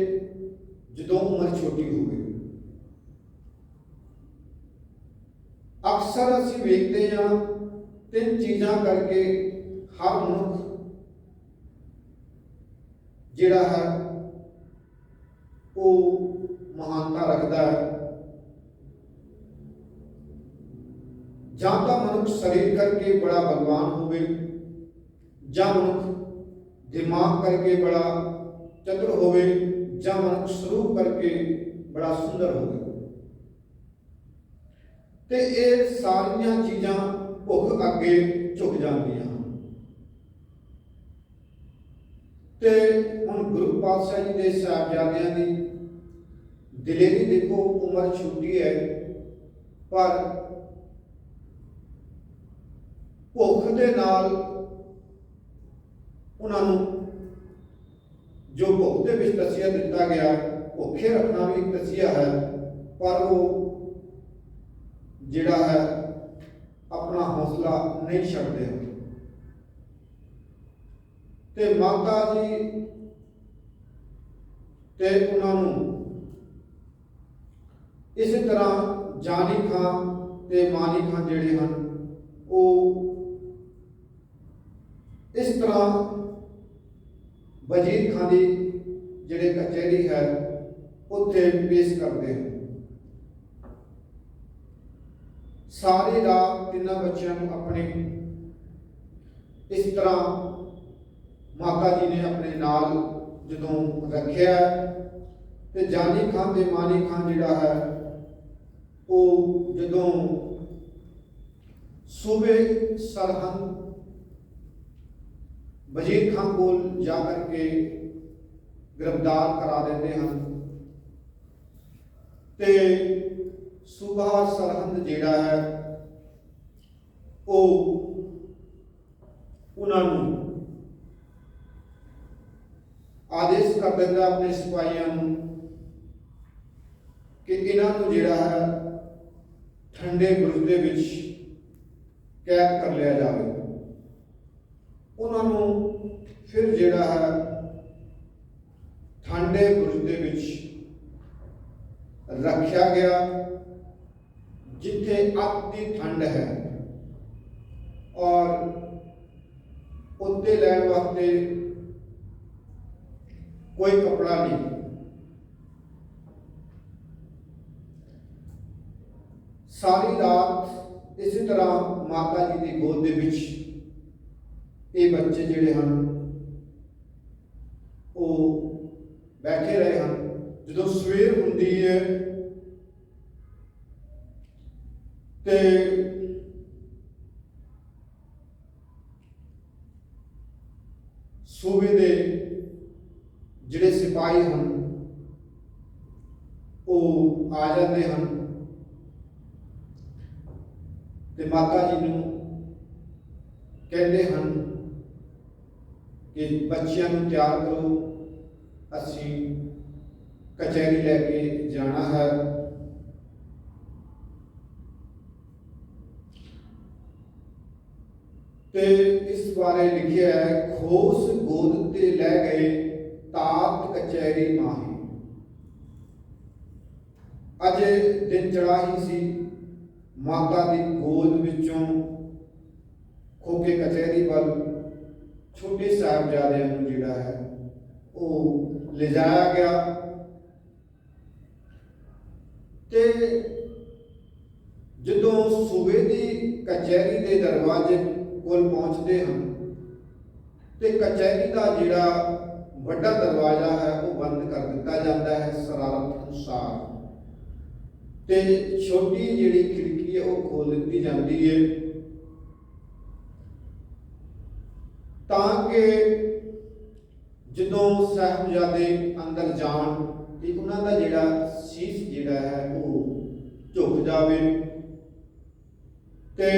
ਜਦੋਂ ਉਮਰ ਛੋਟੀ ਹੋਵੇ। ਅਕਸਰ ਅਸੀਂ ਵੇਖਦੇ ਹਾਂ ਤਿੰਨ ਚੀਜ਼ਾਂ ਕਰਕੇ ਹਰ ਮਨੁੱਖ ਜਿਹੜਾ ਹੈ ਉਹ ਮਹਾਨਤਾ ਰੱਖਦਾ ਹੈ। ਜਾਂ ਤਾਂ ਮਨੁੱਖ ਸਰੀਰ ਕਰਕੇ ਬੜਾ ਬਲਵਾਨ ਹੋਵੇ, ਜਾਂ ਮਨੁੱਖ ਦਿਮਾਗ ਕਰਕੇ ਬੜਾ ਚਤੁਰ ਹੋਵੇ, ਜਾਂ ਮਨੁੱਖ ਸਰੂਪ ਕਰਕੇ ਬੜਾ ਸੁੰਦਰ ਹੋਵੇ। ਤੇ ਇਹ ਸਾਰੀਆਂ ਚੀਜ਼ਾਂ ਭੁੱਖ ਅੱਗੇ ਝੁਕ ਜਾਂਦੀਆਂ ਹਨ। ਤੇ ਹੁਣ ਗੁਰੂ ਪਾਤਸ਼ਾਹ ਜੀ ਦੇ ਸਾਹਿਬਜ਼ਾਦਿਆਂ ਦੀ ਦਿਲੇਰੀ ਦੇਖੋ, ਉਮਰ ਛੋਟੀ ਹੈ ਪਰ ਭੁੱਖ ਦੇ ਨਾਲ ਉਹਨਾਂ ਨੂੰ ਜੋ ਭੁੱਖ ਦੇ ਵਿੱਚ ਤਸੀਹਾ ਦਿੱਤਾ ਗਿਆ, ਭੁੱਖੇ ਰੱਖਣਾ ਵੀ ਇੱਕ ਤਸੀਹਾ ਹੈ, ਪਰ ਉਹ ਜਿਹੜਾ ਹੈ ਆਪਣਾ ਹੌਸਲਾ ਨਹੀਂ ਛੱਡਦੇ। ਤੇ ਮਾਤਾ ਜੀ ਤੇ ਉਹਨਾਂ ਨੂੰ ਇਸੇ ਤਰ੍ਹਾਂ ਜਾਨੀ ਖਾਂ ਤੇ ਮਾਨੀ ਖਾਂ ਜਿਹੜੇ ਹਨ ਉਹ ਇਸ ਤਰ੍ਹਾਂ ਵਜ਼ੀਰ ਖਾਂ ਦੀ ਜਿਹੜੇ ਕਚਹਿਰੀ ਹੈ ਉੱਥੇ ਪੇਸ਼ ਕਰਦੇ ਹਨ। ਸਾਰੀ ਰਾਤ ਤਿੰਨਾਂ ਬੱਚਿਆਂ ਨੂੰ ਆਪਣੇ ਇਸ ਤਰ੍ਹਾਂ ਮਾਤਾ ਜੀ ਨੇ ਆਪਣੇ ਨਾਲ ਜਦੋਂ ਰੱਖਿਆ ਤੇ ਜਾਨੀ ਖਾਨ ਤੇ ਮਾਨੀ ਖਾਨ ਜਿਹੜਾ ਹੈ ਉਹ ਜਦੋਂ ਸੂਬੇ ਸਰਹੰਦ ਵਜ਼ੀਰ ਖਾਨ ਕੋਲ ਜਾ ਕਰਕੇ गिरफ्तार करा देते हैं ते सूबा सरहंद जिहड़ा है वो उन्होंने आदेश कर देता अपने सिपाहियों कि इन्हों जिहड़ा है ठंडे बुर्ज दे विच कैद कर लिया जाए। उन्होंने फिर जिहड़ा है ठंडे बुर्ज दे विच रखा गया जिथे अति ठंड है और उत्ते लैण वास्ते कोई कपड़ा नहीं। सारी रात इसी तरह माता जी की गोद दे विच ये बच्चे जिहड़े हैं वो बैठे रहे हैं। जो सवेर होंदी है ते सूबे दे जिहड़े सिपाही हैं वो आ जाते हैं ते माता जी नूं कहते हैं कि बच्चियां नूं तैयार करो, असी कचहरी लैके जाना है। ते इस बारे लिखिया है खोस गोद ते लै गए तात कचहरी माही। अजे दिन चढ़ा ही सी, माता दी गोद विचों खोके कचहरी वाल छोटे साहिबजादियां नूं जिहड़ा है वो ले जाया गया ते जदों सूबे की कचहरी के दरवाजे कोल पहुँचते हैं तो कचहरी का जिहड़ा वड्डा दरवाजा है वो बंद कर दिता जाता है शरारत अनुसार ते छोटी जिहड़ी खिड़की है वो खोल दी जाती है ताकि जदों साहिबजादे अंदर जान तो उन्हों का जिहड़ा शीश जिहड़ा है वो झुक जाए ते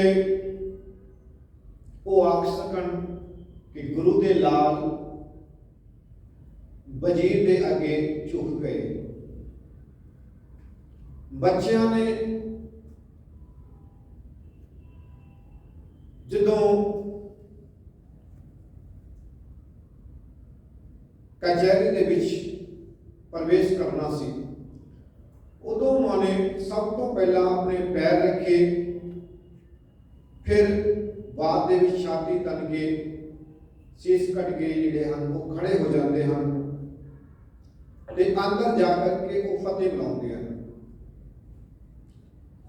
वो आख सकन कि गुरु के लाल वजीर के अगे झुक गए। बच्चियां ने जदों कचहरी दे विच प्रवेश करना सी उदों मां ने सब तो पहला अपने पैर रखे, फिर बाद दे विच छाती तन के शीश कट के जिहड़े हन वो खड़े हो जाते हैं ते अंदर जाकर के वो फतेह बुलाते हैं।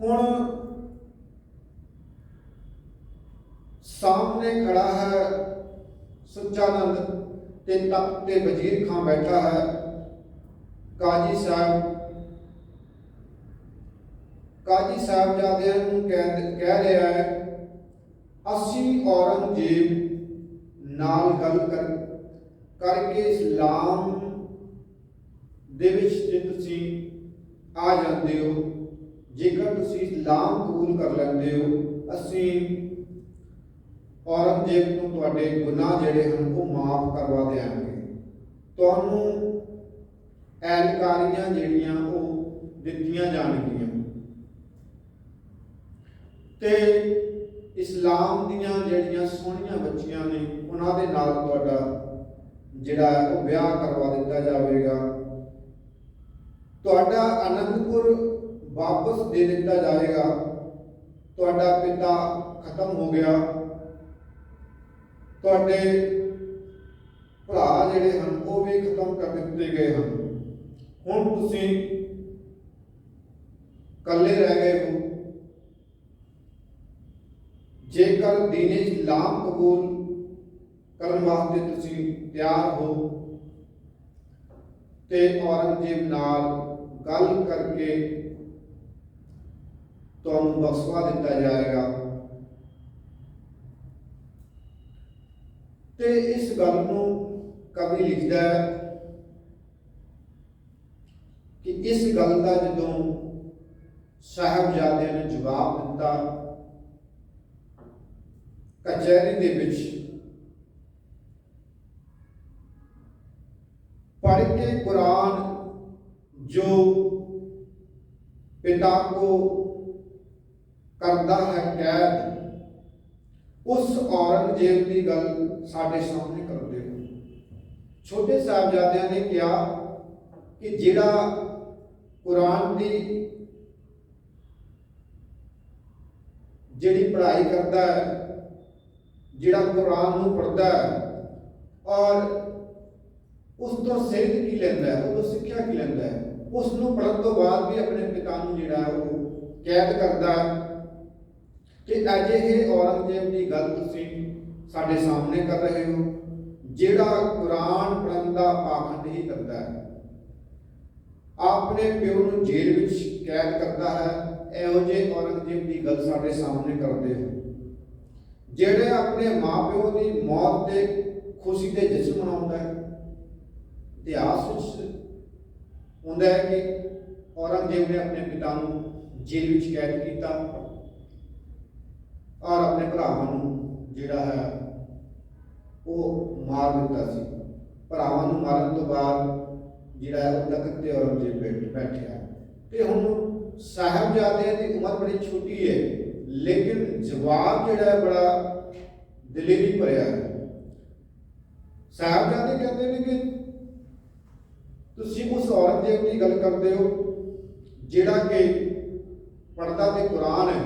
हुण सामने खड़ा है सुचानंद ते तख्त ते वजीर खां बैठा है। काजी साहबजादियां नूं कह रहा है असी औरंगजेब नाल गल करके इस्लाम दे विच जे तुसीं आ जाते हो, जेकर तुसीं इस्लाम कबूल कर लैंदे हो, असी औरंगजेब नूं तुहाडे गुनाह जिहड़े हन वो माफ करवा देंगे, तुहानूं ऐलकारियां जिहड़ियां वो दित्तियां जाणगियां ते इस्लाम दियां जिहड़ियां सोहणियां बच्चियां ने उन्हां दे नाल तुहाडा जिहड़ा वो ब्याह करवा दिता जाएगा, तुहाडा आनंदपुर वापस दे दिता जाएगा, तुहाडा पिता खत्म हो गया, तुहाडे भरा जिहड़े हन वो भी खत्म कर दिते गए हैं। ਹੁਣ ਤੁਸੀਂ ਇਕੱਲੇ ਰਹਿ ਗਏ ਹੋ। ਜੇਕਰ ਦੀਨ ਇਸਲਾਮ ਕਬੂਲ ਕਰਨ ਵਾਸਤੇ ਤੁਸੀਂ ਤਿਆਰ ਹੋ ਤੇ ਔਰੰਗਜ਼ੇਬ ਨਾਲ ਗੱਲ ਕਰਕੇ ਤੁਹਾਨੂੰ ਬਖਸ਼ਵਾ ਦਿੱਤਾ ਜਾਏਗਾ। ਤੇ ਇਸ ਗੱਲ ਨੂੰ ਕਵੀ ਲਿਖਦਾ ਹੈ ਕਿ ਇਸ ਗੱਲ ਦਾ ਜਦੋਂ ਸਾਹਿਬਜ਼ਾਦਿਆਂ ਨੇ ਜਵਾਬ ਦਿੱਤਾ ਕਚਹਿਰੀ ਦੇ ਵਿੱਚ, पढ़ के कुरान जो पिता को करता है कैद, उस औरंगजेब की गल साडे सामने करते हो। छोटे साहबजादियां ने कहा कि जिहड़ा कुरान की जिहड़ी पढ़ाई करता है, जिहड़ा कुरान नूं पढ़ता है और उस तो सेध की लैंदा है, उस सिक्ख्या की लैंदा है, उसनूं पढ़न तो बाद भी अपने पिता नूं जिहड़ा है वो कैद करदा है। कि अजिहे औरंगजेब की गल तुसीं साडे सामने कर रहे हो, जिहड़ा कुरान पढ़न दा पाखंड ही करदा है, अपने प्यो नूं जेल विच कैद करदा है। इहो जिहे औरंगजेब की गल साडे सामने करदे हो, जिहड़े अपने माँ प्यो की मौत ते खुशी दे जश्न मनाउंदा है। इतिहास होंदा है कि औरंगजेब ने अपने पिता नूं जेल विच कैद किया और अपने भरावां नूं जिहड़ा है वो मार दिता सी। भरावां नूं मारन तो बाद जिहड़ा है वो तख्त ते औरंगजेब बैठिया। ते हुण साहिबजादियां दी उम्र बड़ी छोटी है, लेकिन जवाब जिहड़ा है बड़ा दिलेरी भरिया है। साहिबजादे कहते हैं कि तुसीं उस औरंगजेब की गल करते हो जिहड़ा कि पढ़दा ते कुरान है,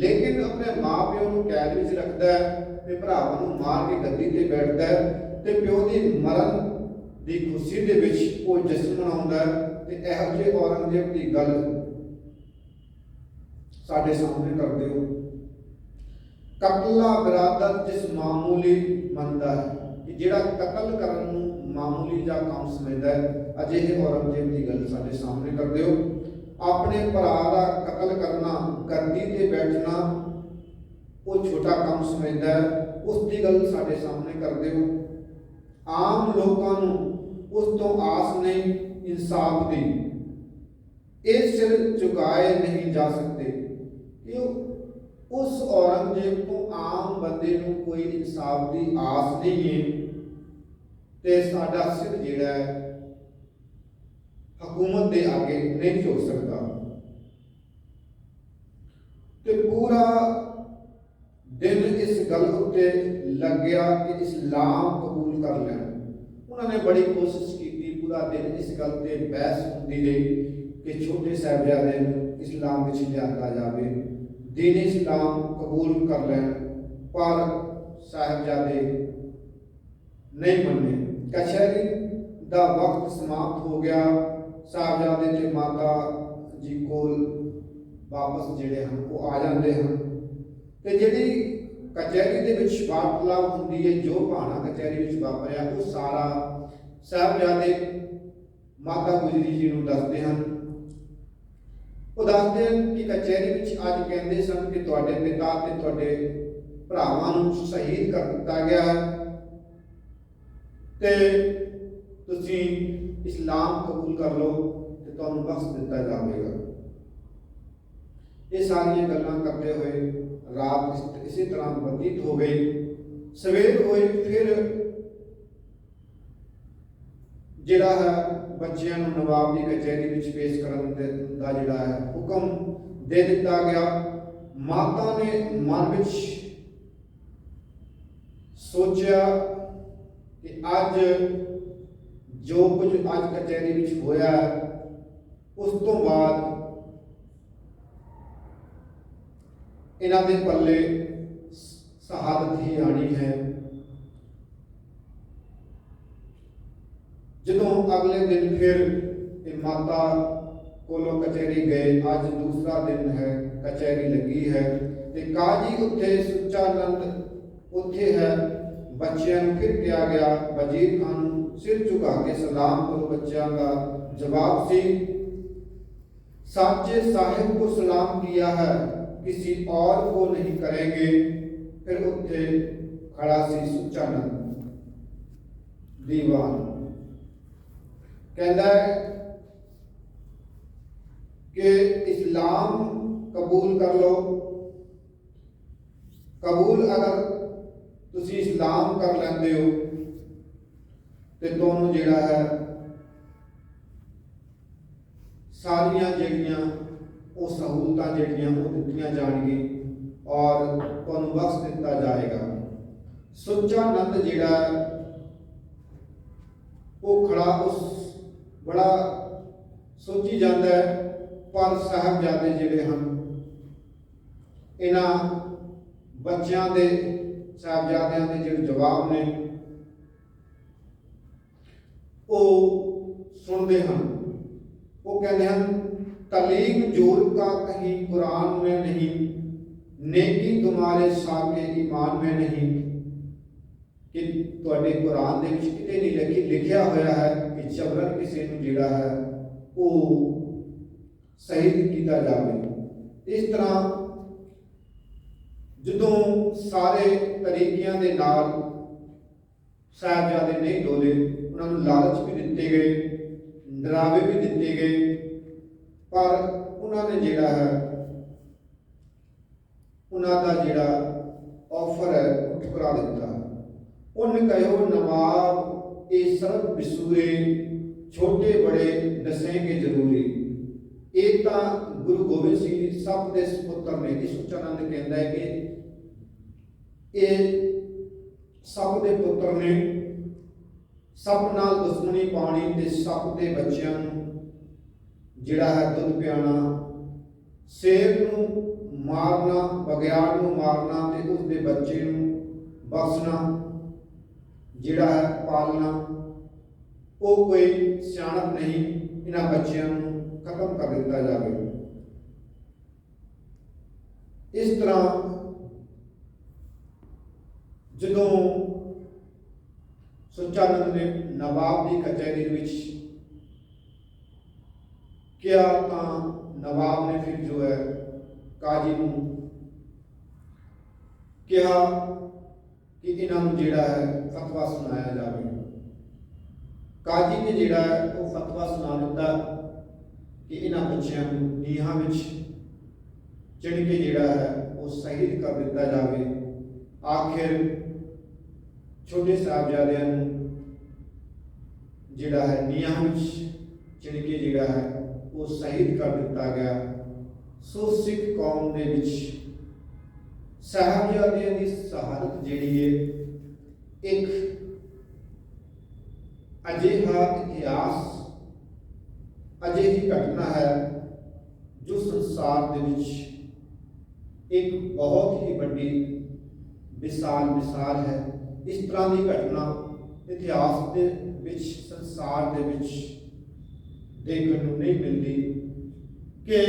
लेकिन अपने माँ प्यो नूं कैद विच रखदा है ते भरावां नूं मार के गद्दी ते बैठदा है ते प्यो दी मरण दी खुशी दे विच वो जश्न मनाउंदा है। ते इहो जिहे औरंगजेब की गल साडे सामने करदे हो। कतला बिरादर जिस मामूली मनदा है कि जिहड़ा कतल करन नूं मामूली जा काम समझदा है, अजिहे औरंगजेब की गल साडे सामने करदे हो। अपने भरा दा कतल करना, गद्दी ते बैठना वो छोटा काम समझदा है, उसकी गल साडे सामने करदे हो। आम लोकां नूं उस तो आस नहीं इंसाफ दी, ये सिर झुकाए नहीं जा सकते। कि उस औरंगजेब को आम बंदे नूं कोई इंसाफ की आस नहीं है ते साडा सिर जिहड़ा है हुकूमत के आगे नहीं झुक सकता। ते पूरा दिन इस गल उत्ते लग गया कि इस्लाम कबूल कर लैण। उन्होंने बड़ी कोशिश की, पूरा दिन इस गल ते बहस होंदी रही कि छोटे साहिबजादे नूं इस्लाम विच लिआंदा जावे, दीन इस्लाम कबूल कर लैण, पर साहिबजादे नहीं मन्ने। कचहरी दा वक्त समाप्त हो गया। साहिबजादे ते माता जी कोल वापस जिहड़े हैं वो आ जाते हैं। ते जिहड़ी कचहरी दे विच वार्तालाप हुंदी है, जो भाना कचहरी विच वापरिया वो सारा साहिबजादे माता गुजरी जी नूं दसदे हैं। वो दसदे हैं कि कचहरी विच अज कहंदे सन कि तुहाडे पिता ते तुहाडे भरावां नूं शहीद कर दिता गया है ते तुसीं इस्लाम कबूल कर लो ते तुहानूं बख्श दिता जावेगा। ये सारियां गल्लां करते हुए रात इसी तरह बतीत हो गई। सवेर होई, फिर जिहड़ा है बच्चियां नूं नवाब की कचहरी विच पेश करन दा जिहड़ा है हुक्म दे दिता गया। माता ने मन विच सोचा कि अज जो कुछ अज कचहरी विच होया उस तो बाद इन्हां दे पल्ले शहादत ही आनी है। जदों अगले दिन फिर माता कोलों कचहरी गए, अज दूसरा दिन है, कचहरी लगी है ते काजी उत्थे सुच्चानंद उत्थे है। बच्चों को फिर किया गया, वजीर खान सिर झुका के सलाम करो। बच्चों का जवाब सी, साचे साहिब को सलाम किया है, किसी और को नहीं करेंगे। फिर उत्थे खड़ा सी सुच्चानंद दीवान, कहता है कि इस्लाम कबूल कर लो। कबूल अगर तुसी इस्लाम कर लेंदे हो तो तुहानूं जिहड़ा है सारियां जिहड़ियां वो सहूलतां जिहड़ियां वो दित्तियां जाणगियां और तुहानूं बख्श दिता जाएगा। सुच्चानंद जिहड़ा वो खड़ा उस बड़ा सोची जाता है, पर साहबजादे जिहड़े हैं इन्हां बच्चों के साहबजादियां के जिहड़े जवाब ने वो सुनते हैं। वो कहते हैं, तलीम जोर का कहीं कुरान में नहीं, नेकी तुम्हारे साके ईमान में नहीं। कि तुहाडे कुरान दे विच किते नहीं लिखिया होया है कि जबरन किसी नूं जिहड़ा है वो शहीद किया जाए। इस तरह जदों सारे तरीकियां दे नाल साहिबजादे नहीं डोले, उन्होंने लालच भी दिते गए, डरावे भी दिते गए, पर उन्होंने जिहड़ा है उन्होंने जिहड़ा ऑफर है वो ठुकरा दिता। उन्हें कहो नवाब ये सब बिसूरे, छोटे बड़े दसेंगे जरूरी। एक तो गुरु गोबिंद सिंह जी सब के सुपुत्र ने। सुच्चानंद कहता है कि ये सब के पुत्र ने, सब नाल दुश्मनी पानी ते सब के बच्चों जिहड़ा है दुध पियाना, शेर नूं मारना, बगियाड़ नूं मारना ते उसके बच्चे नूं बसना जिहड़ा है पालना, वो कोई सियाणप नहीं। इन्हां बच्चों खत्म कर दिता जाए। इस तरह जदों सुच्चानंद ने नवाब की कचहरी विच किया तां नवाब ने फिर जो है काजी नूं कहा कि इन्हों जिहड़ा है फतवा सुनाया जाए। काजी ने जिहड़ा है वो फतवा सुना दिता कि इन्हां बच्चों नीहां विच चिण के जिहड़ा है वो शहीद कर दिता जाए। आखिर छोटे साहबजादियां जिहड़ा है नीहां विच चिण के जिहड़ा है वो शहीद कर दिता गया। सो सिख कौम दे विच साहबजादियां दी शहादत जिहड़ी है एक अजिहा इतिहास, अजिही घटना है जो संसार दे विच एक बहुत ही बड़ी मिसाल है। इस तरह की घटना इतिहास के विच संसार दे विच देखने को नहीं मिलती कि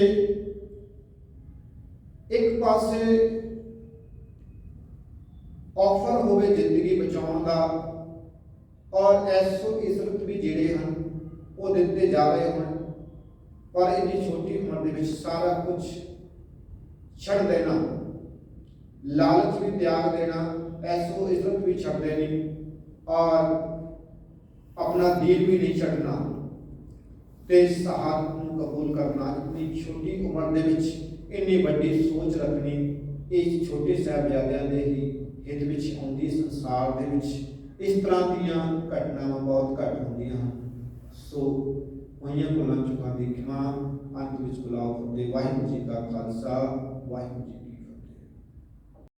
एक पासे ऑफर होवे जिंदगी बचाने का और ऐसो इजरत भी जिहड़े हैं वो दिते जा रहे हैं, पर इन्नी छोटी उम्र दे विच सारा कुछ छड़ देना, लालच भी त्याग देना, ऐसो इजरत भी छड़ देनी और अपना दीन भी नहीं छड़ना ते शहादत नूं कबूल करना। इतनी छोटी उम्र दे विच इन्नी बड़ी सोच रखनी, इस छोटे साहिबजादियां दे ही हित विच आउंदी। संसार दे विच इस तरह दीयां घटनावां बहुत घट होंदियां हैं। सो वहियां भुलां चुकां दी खिमा अंत विच बुलाओ फतेह। वाहिगुरू जी का खालसा, वाहिगुरू जी